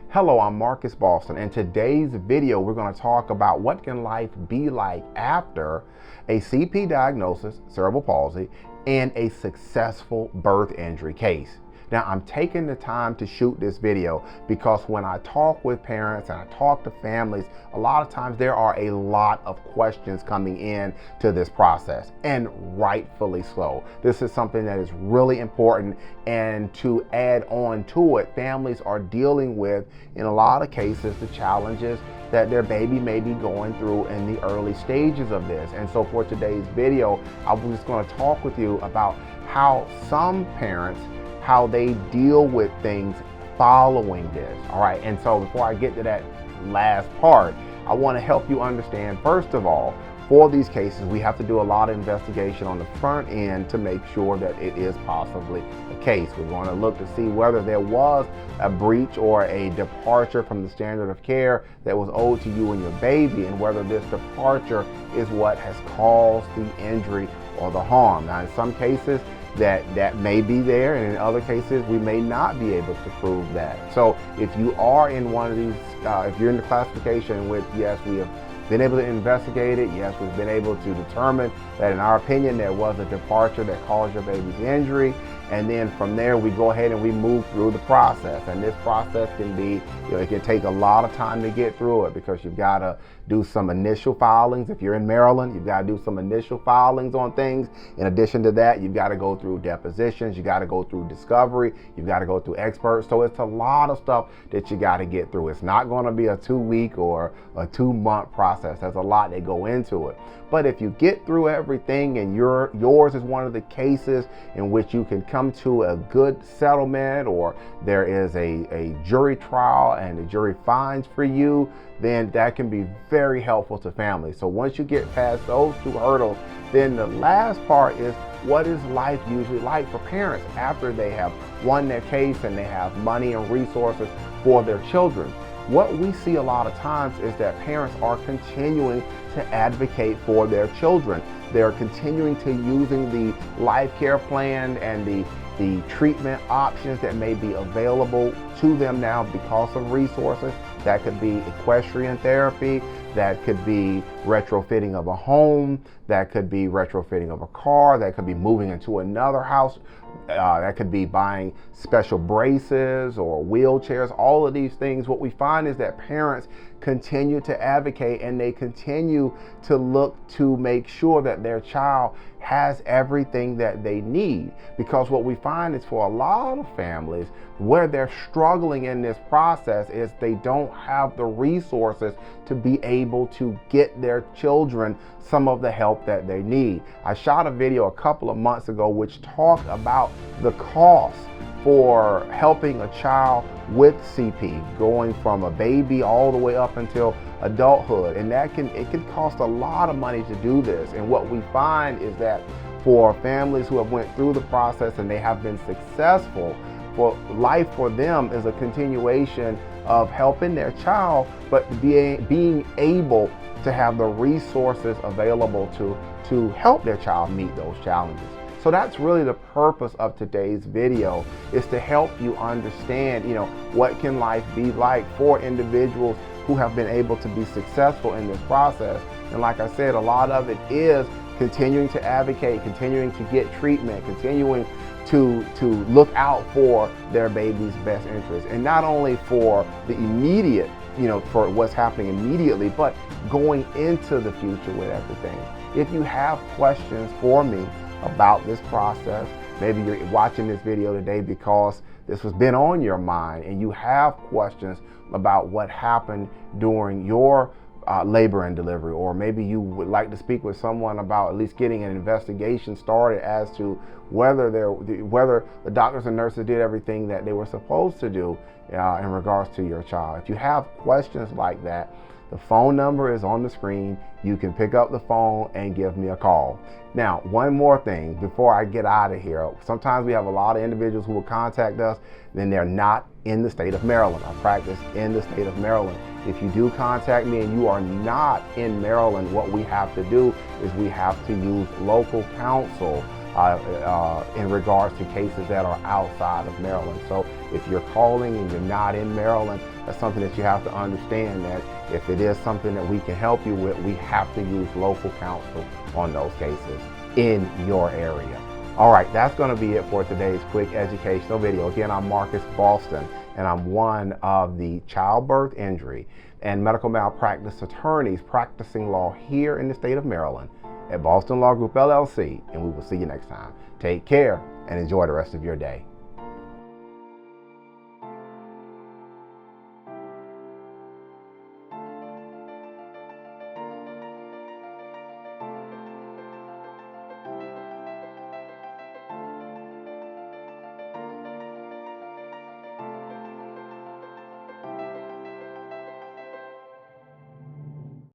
Hello, I'm Marcus Boston, and today's video we're going to talk about what can life be like after a CP diagnosis, cerebral palsy, and a successful birth injury case. Now, I'm taking the time to shoot this video because when I talk with parents and I talk to families, a lot of times there are a lot of questions coming in to this process, and rightfully so. This is something that is really important, and to add on to it, families are dealing with, in a lot of cases, the challenges that their baby may be going through in the early stages of this. And so for today's video, I'm just going to talk with you about how some parents, how they deal with things following this. All right, and so before I get to that last part, I want to help you understand, first of all, for these cases, we have to do a lot of investigation on the front end to make sure that it is possibly a case. We're going to look to see whether there was a breach or a departure from the standard of care that was owed to you and your baby, and whether this departure is what has caused the injury or the harm. Now, in some cases, that may be there, and in other cases we may not be able to prove that. So if you are in one of these, if you're in the classification in which, yes, we have been able to investigate it, yes, we've been able to determine that in our opinion there was a departure that caused your baby's injury, and then from there we go ahead and we move through the process. And this process can be, it can take a lot of time to get through it, because you've got to do some initial filings. If you're in Maryland, you've got to do some initial filings on things. In addition to that, you've got to go through depositions, you got to go through discovery, you've got to go through experts. So it's a lot of stuff that you got to get through. It's not going to be a 2-week or a 2-month process. There's a lot that go into it. But if you get through everything, and yours is one of the cases in which you can come to a good settlement, or there is a jury trial and the jury finds for you, then that can be very helpful to families. So once you get past those 2 hurdles, then the last part is, what is life usually like for parents after they have won their case and they have money and resources for their children? What we see a lot of times is that parents are continuing to advocate for their children. They're continuing to using the life care plan and the treatment options that may be available to them now because of resources. That could be equestrian therapy, that could be retrofitting of a home, that could be retrofitting of a car, that could be moving into another house, that could be buying special braces or wheelchairs. All of these things, what we find is that parents continue to advocate, and they continue to look to make sure that their child has everything that they need. Because what we find is, for a lot of families, where they're struggling in this process is they don't have the resources to be able to get their children some of the help that they need. I shot a video a couple of months ago which talked about the cost for helping a child with CP, going from a baby all the way up until adulthood, and it can cost a lot of money to do this. And what we find is that for families who have went through the process and they have been successful, for life for them is a continuation of helping their child, but being able to have the resources available to help their child meet those challenges. So that's really the purpose of today's video, is to help you understand, what can life be like for individuals who have been able to be successful in this process. And like I said, a lot of it is continuing to advocate, continuing to get treatment, continuing to look out for their baby's best interest. And not only for the immediate, for what's happening immediately, but going into the future with everything. If you have questions for me about this process, maybe you're watching this video today because this has been on your mind and you have questions about what happened during your labor and delivery, or maybe you would like to speak with someone about at least getting an investigation started as to whether the doctors and nurses did everything that they were supposed to do in regards to your child. If you have questions like that, the phone number is on the screen. You can pick up the phone and give me a call. Now, one more thing before I get out of here. Sometimes we have a lot of individuals who will contact us, then they're not in the state of Maryland. I practice in the state of Maryland. If you do contact me and you are not in Maryland, what we have to do is we have to use local counsel in regards to cases that are outside of Maryland. So if you're calling and you're not in Maryland, that's something that you have to understand, that if it is something that we can help you with, we have to use local counsel on those cases in your area. All right, that's going to be it for today's quick educational video. Again, I'm Marcus Boston, and I'm one of the childbirth injury and medical malpractice attorneys practicing law here in the state of Maryland at Boston Law Group LLC, and we will see you next time. Take care and enjoy the rest of your day.